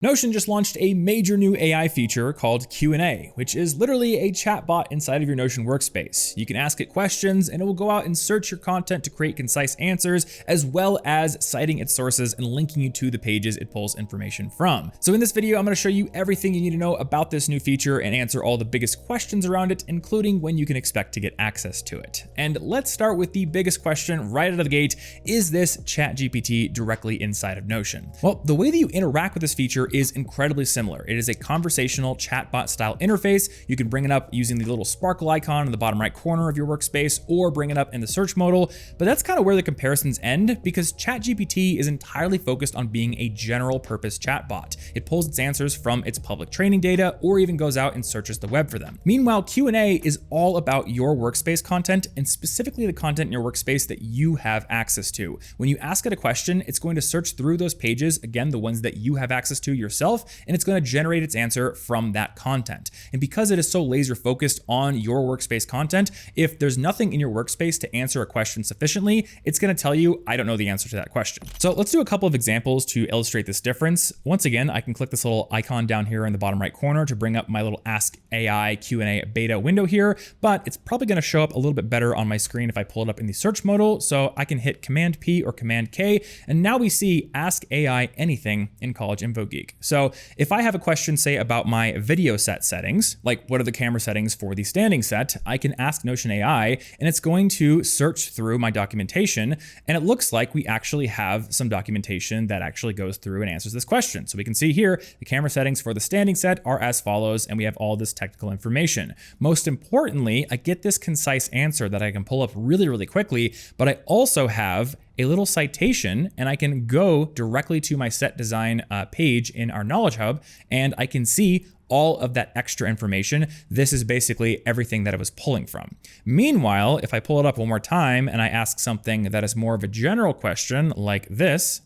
Notion just launched a major new AI feature called Q&A, which is literally a chatbot inside of your Notion workspace. You can ask it questions and it will go out and search your content to create concise answers, as well as citing its sources and linking you to the pages it pulls information from. So in this video, I'm going to show you everything you need to know about this new feature and answer all the biggest questions around it, including when you can expect to get access to it. And let's start with the biggest question right out of the gate. Is this ChatGPT directly inside of Notion? Well, the way that you interact with this feature is incredibly similar. It is a conversational chatbot style interface. You can bring it up using the little sparkle icon in the bottom right corner of your workspace or bring it up in the search modal, but that's kind of where the comparisons end because ChatGPT is entirely focused on being a general purpose chatbot. It pulls its answers from its public training data or even goes out and searches the web for them. Meanwhile, Q&A is all about your workspace content and specifically the content in your workspace that you have access to. When you ask it a question, it's going to search through those pages, again, the ones that you have access to yourself, and it's going to generate its answer from that content. And because it is so laser focused on your workspace content, if there's nothing in your workspace to answer a question sufficiently, it's going to tell you, I don't know the answer to that question. So let's do a couple of examples to illustrate this difference. Once again, I can click this little icon down here in the bottom right corner to bring up my little Ask AI Q&A beta window here, but it's probably going to show up a little bit better on my screen if I pull it up in the search modal. So I can hit Command P or Command K, and now we see Ask AI Anything in College Info Geek. So if I have a question, say about my video set settings, like what are the camera settings for the standing set, I can ask Notion AI and it's going to search through my documentation. And it looks like we actually have some documentation that actually goes through and answers this question. So we can see here, the camera settings for the standing set are as follows, and we have all this technical information. Most importantly, I get this concise answer that I can pull up really, really quickly, but I also have a little citation and I can go directly to my set design page in our Knowledge Hub and I can see all of that extra information. This is basically everything that I was pulling from. Meanwhile, if I pull it up one more time and I ask something that is more of a general question like this,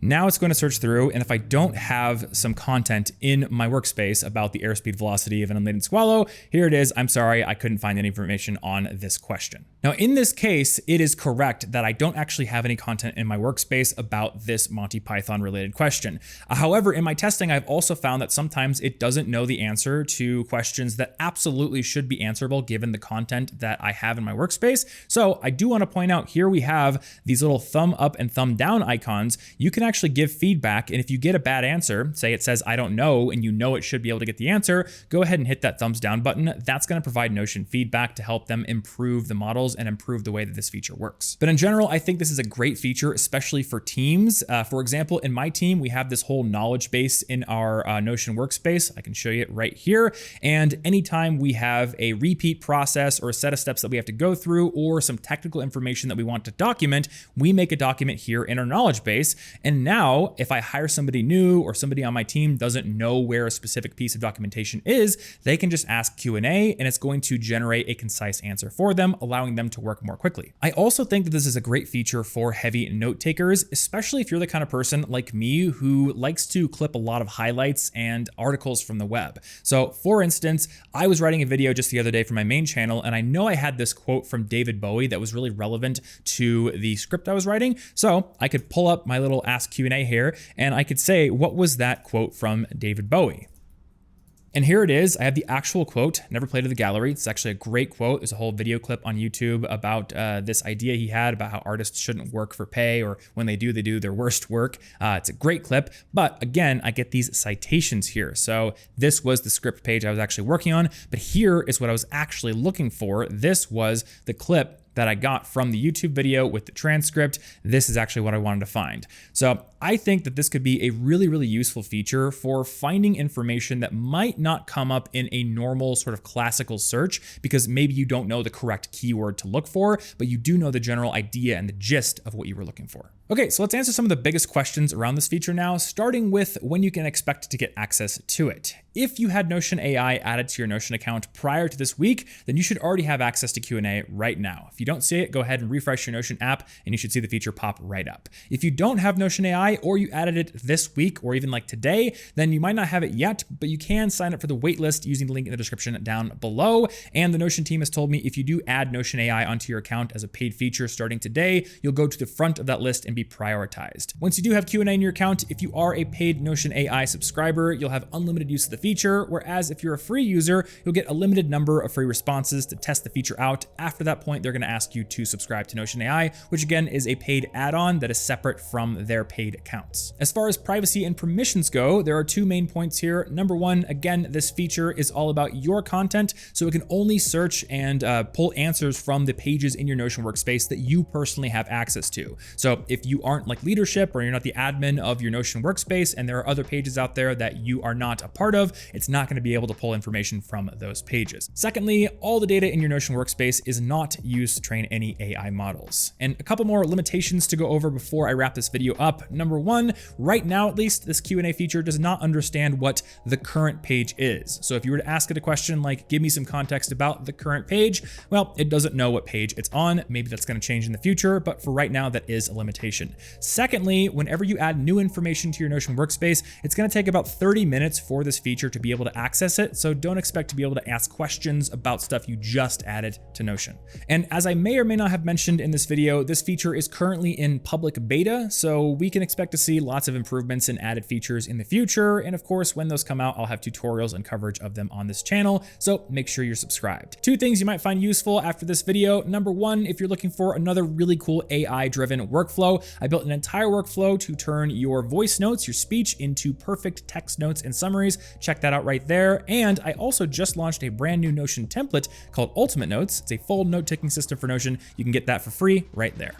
now it's going to search through, and if I don't have some content in my workspace about the airspeed velocity of an unladen swallow, here it is. I'm sorry, I couldn't find any information on this question. Now, in this case, it is correct that I don't actually have any content in my workspace about this Monty Python related question. However, in my testing, I've also found that sometimes it doesn't know the answer to questions that absolutely should be answerable given the content that I have in my workspace. So I do want to point out here we have these little thumb up and thumb down icons. You can actually give feedback, and if you get a bad answer, say it says I don't know and you know it should be able to get the answer, go ahead and hit that thumbs down button. That's going to provide Notion feedback to help them improve the models and improve the way that this feature works. But in general, I think this is a great feature, especially for teams. For example, in my team, we have this whole knowledge base in our Notion workspace. I can show you it right here. And anytime we have a repeat process or a set of steps that we have to go through or some technical information that we want to document, we make a document here in our knowledge base. And now, if I hire somebody new or somebody on my team doesn't know where a specific piece of documentation is, they can just ask Q&A and it's going to generate a concise answer for them, allowing them to work more quickly. I also think that this is a great feature for heavy note takers, especially if you're the kind of person like me who likes to clip a lot of highlights and articles from the web. So for instance, I was writing a video just the other day for my main channel, and I know I had this quote from David Bowie that was really relevant to the script I was writing. So I could pull up my little Ask Q&A here, and I could say, what was that quote from David Bowie? And here it is. I have the actual quote, never played to the gallery. It's actually a great quote. There's a whole video clip on YouTube about this idea he had about how artists shouldn't work for pay, or when they do their worst work. It's a great clip. But again, I get these citations here. So this was the script page I was actually working on, but here is what I was actually looking for. This was the clip that I got from the YouTube video with the transcript. This is actually what I wanted to find. So I think that this could be a really, really useful feature for finding information that might not come up in a normal sort of classical search because maybe you don't know the correct keyword to look for, but you do know the general idea and the gist of what you were looking for. Okay, so let's answer some of the biggest questions around this feature now, starting with when you can expect to get access to it. If you had Notion AI added to your Notion account prior to this week, then you should already have access to Q&A right now. If you don't see it, go ahead and refresh your Notion app and you should see the feature pop right up. If you don't have Notion AI or you added it this week or even like today, then you might not have it yet, but you can sign up for the waitlist using the link in the description down below. And the Notion team has told me if you do add Notion AI onto your account as a paid feature starting today, you'll go to the front of that list and can be prioritized. Once you do have Q&A in your account, if you are a paid Notion AI subscriber, you'll have unlimited use of the feature, whereas if you're a free user, you'll get a limited number of free responses to test the feature out. After that point, they're going to ask you to subscribe to Notion AI, which again is a paid add-on that is separate from their paid accounts. As far as privacy and permissions go, there are two main points here. Number one, again, this feature is all about your content, so it can only search and pull answers from the pages in your Notion workspace that you personally have access to. So if you aren't like leadership or you're not the admin of your Notion workspace and there are other pages out there that you are not a part of, it's not going to be able to pull information from those pages. Secondly, all the data in your Notion workspace is not used to train any AI models. And a couple more limitations to go over before I wrap this video up. Number one, right now at least, this Q&A feature does not understand what the current page is. So if you were to ask it a question like, give me some context about the current page, well, it doesn't know what page it's on. Maybe that's going to change in the future, but for right now, that is a limitation. Secondly, whenever you add new information to your Notion workspace, it's going to take about 30 minutes for this feature to be able to access it. So don't expect to be able to ask questions about stuff you just added to Notion. And as I may or may not have mentioned in this video, this feature is currently in public beta, so we can expect to see lots of improvements and added features in the future. And of course, when those come out, I'll have tutorials and coverage of them on this channel, so make sure you're subscribed. Two things you might find useful after this video. Number one, if you're looking for another really cool AI-driven workflow, I built an entire workflow to turn your voice notes, your speech, into perfect text notes and summaries. Check that out right there. And I also just launched a brand new Notion template called Ultimate Notes. It's a full note-taking system for Notion. You can get that for free right there.